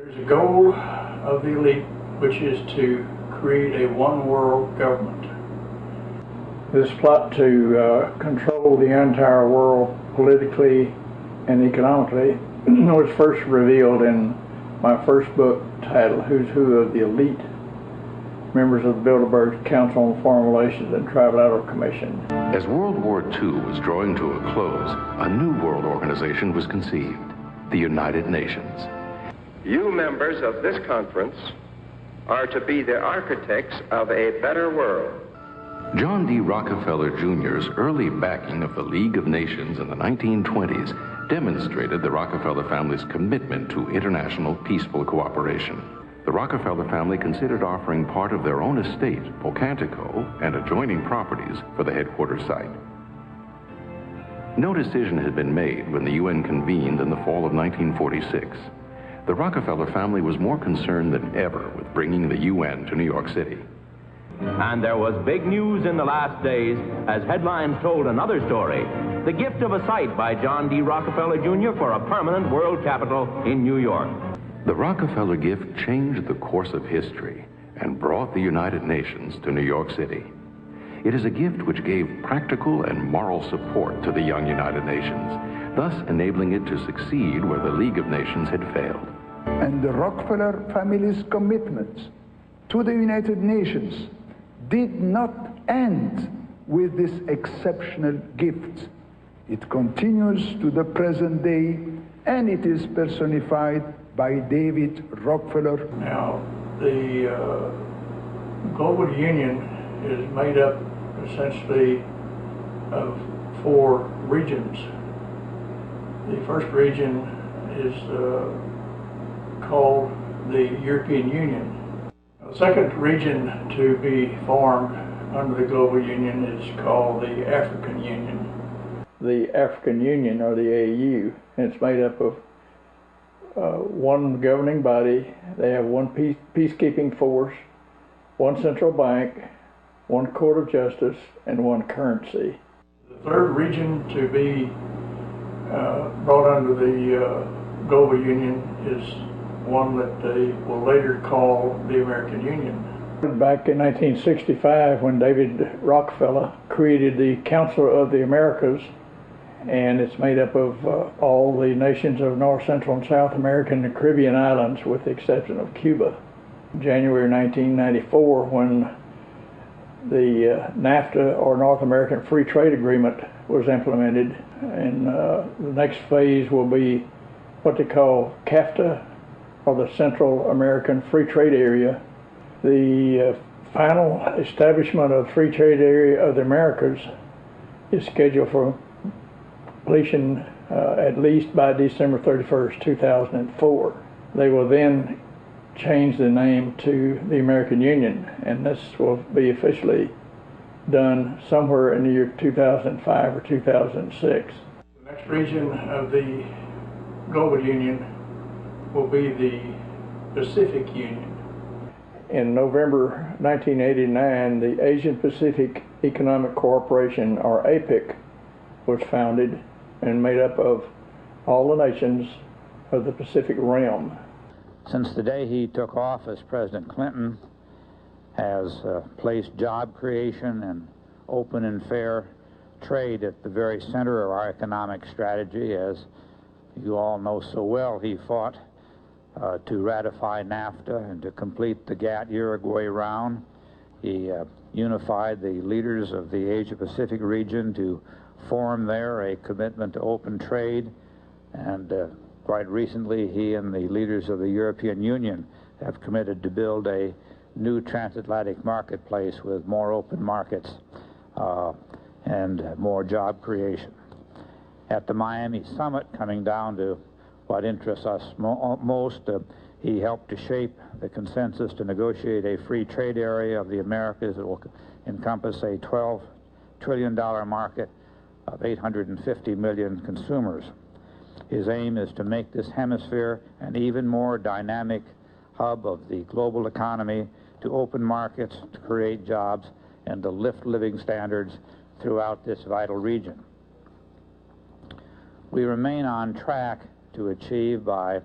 There's a goal of the elite, which is to create a one-world government. This plot to control the entire world politically and economically was first revealed in my first book titled Who's Who of the Elite, members of the Bilderberg Council on Foreign Relations and Trilateral Commission. As World War II was drawing to a close, a new world organization was conceived, the United Nations. You members of this conference are to be the architects of a better world. John D. Rockefeller Jr.'s early backing of the League of Nations in the 1920s demonstrated the Rockefeller family's commitment to international peaceful cooperation. The Rockefeller family considered offering part of their own estate, Pocantico, and adjoining properties for the headquarters site. No decision had been made when the UN convened in the fall of 1946. The Rockefeller family was more concerned than ever with bringing the UN to New York City. And there was big news in the last days as headlines told another story. The gift of a site by John D. Rockefeller Jr. for a permanent world capital in New York. The Rockefeller gift changed the course of history and brought the United Nations to New York City. It is a gift which gave practical and moral support to the young United Nations, thus enabling it to succeed where the League of Nations had failed. And the Rockefeller family's commitment to the United Nations did not end with this exceptional gift. It continues to the present day, and it is personified by David Rockefeller. Now, the global union is made up essentially of 4 regions. The first region is called the European Union. The second region to be formed under the global union is called the African Union. The African Union, or the AU, and it's made up of one governing body. They have one peacekeeping force, one central bank, one court of justice, and one currency. The third region to be brought under the global union is one that they will later call the American Union. Back in 1965, when David Rockefeller created the Council of the Americas, and it's made up of all the nations of North, Central, and South America and the Caribbean islands, with the exception of Cuba. January 1994, when the NAFTA, or North American Free Trade Agreement, was implemented, and the next phase will be what they call CAFTA, or the Central American Free Trade Area. The final establishment of the Free Trade Area of the Americas is scheduled for completion at least by December 31st, 2004. They will then change the name to the American Union, and this will be officially done somewhere in the year 2005 or 2006. The next region of the global union will be the Pacific Union. In November 1989, the Asian Pacific Economic Cooperation, or APEC, was founded and made up of all the nations of the Pacific Rim. Since the day he took office, President Clinton has placed job creation and open and fair trade at the very center of our economic strategy. As you all know so well, he fought to ratify NAFTA and to complete the GATT-Uruguay round. He unified the leaders of the Asia-Pacific region to form there a commitment to open trade, and quite recently he and the leaders of the European Union have committed to build a new transatlantic marketplace with more open markets and more job creation. At the Miami summit, coming down to what interests us most, he helped to shape the consensus to negotiate a free trade area of the Americas that will encompass a $12 trillion market of 850 million consumers. His aim is to make this hemisphere an even more dynamic hub of the global economy, to open markets, to create jobs, and to lift living standards throughout this vital region. We remain on track to achieve by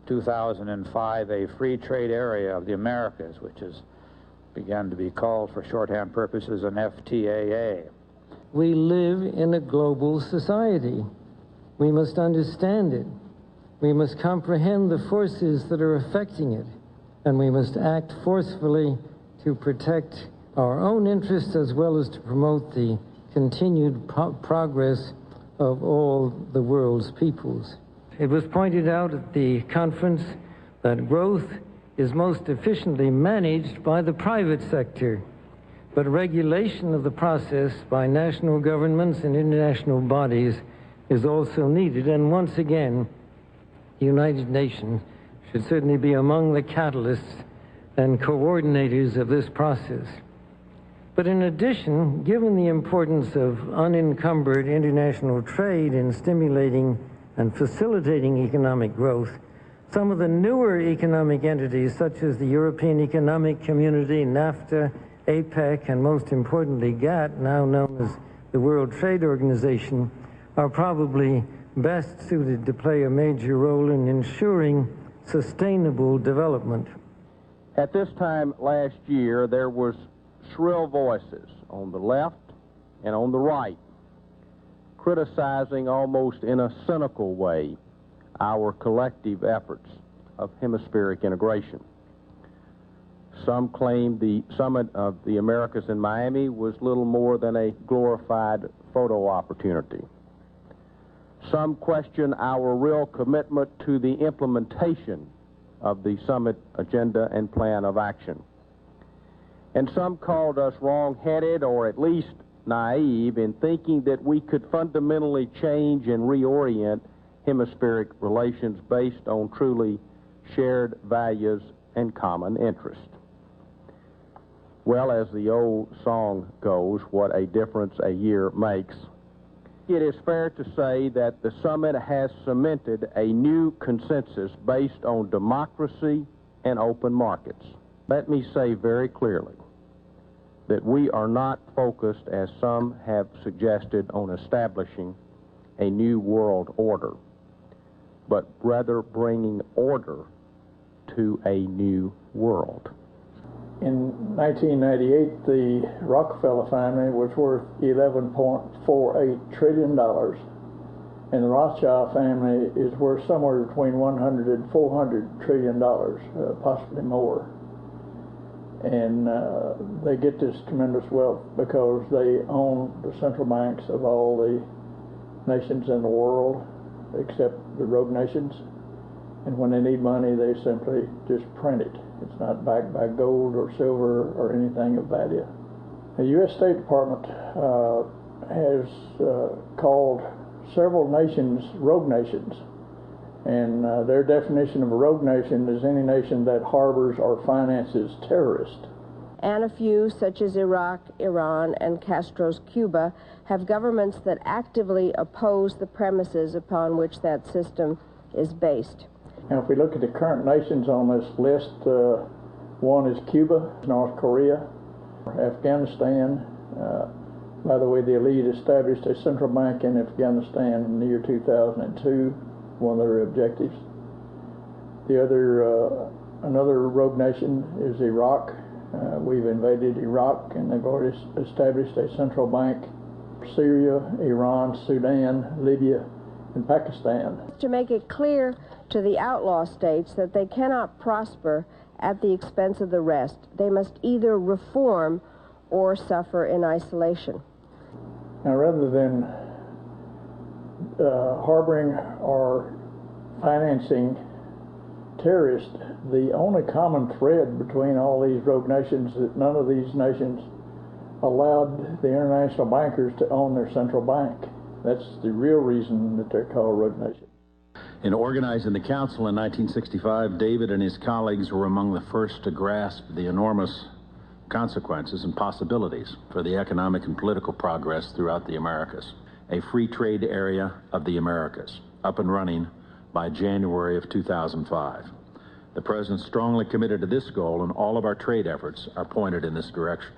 2005 a free trade area of the Americas, which has begun to be called for shorthand purposes an FTAA. We live in a global society. We must understand it. We must comprehend the forces that are affecting it, and we must act forcefully to protect our own interests as well as to promote the continued progress of all the world's peoples. It was pointed out at the conference that growth is most efficiently managed by the private sector, but regulation of the process by national governments and international bodies is also needed, and once again, the United Nations should certainly be among the catalysts and coordinators of this process. But in addition, given the importance of unencumbered international trade in stimulating and facilitating economic growth, some of the newer economic entities, such as the European Economic Community, NAFTA, APEC, and most importantly GATT, now known as the World Trade Organization, are probably best suited to play a major role in ensuring sustainable development. At this time last year, there was shrill voices on the left and on the right criticizing almost in a cynical way our collective efforts of hemispheric integration. Some claimed the Summit of the Americas in Miami was little more than a glorified photo opportunity. Some question our real commitment to the implementation of the summit agenda and plan of action. And some called us wrong-headed or at least naive in thinking that we could fundamentally change and reorient hemispheric relations based on truly shared values and common interest. Well, as the old song goes, what a difference a year makes. It is fair to say that the summit has cemented a new consensus based on democracy and open markets. Let me say very clearly that we are not focused, as some have suggested, on establishing a new world order, but rather bringing order to a new world. In 1998, the Rockefeller family was worth $11.48 trillion, and the Rothschild family is worth somewhere between $100 and $400 trillion, possibly more. And they get this tremendous wealth because they own the central banks of all the nations in the world, except the rogue nations. And when they need money, they simply just print it. It's not backed by gold or silver or anything of value. The U.S. State Department has called several nations rogue nations. And their definition of a rogue nation is any nation that harbors or finances terrorists. And a few, such as Iraq, Iran, and Castro's Cuba, have governments that actively oppose the premises upon which that system is based. Now, if we look at the current nations on this list, one is Cuba, North Korea, Afghanistan. By the way, the elite established a central bank in Afghanistan in the year 2002, one of their objectives. The other, another rogue nation is Iraq. We've invaded Iraq, and they've already established a central bank. Syria, Iran, Sudan, Libya, and Pakistan. To make it clear to the outlaw states that they cannot prosper at the expense of the rest. They must either reform or suffer in isolation. Now, rather than harboring or financing terrorists, the only common thread between all these rogue nations is that none of these nations allowed the international bankers to own their central bank. That's the real reason that they're called rogue nations. In organizing the Council in 1965, David and his colleagues were among the first to grasp the enormous consequences and possibilities for the economic and political progress throughout the Americas. A free trade area of the Americas, up and running by January of 2005. The President strongly committed to this goal, and all of our trade efforts are pointed in this direction.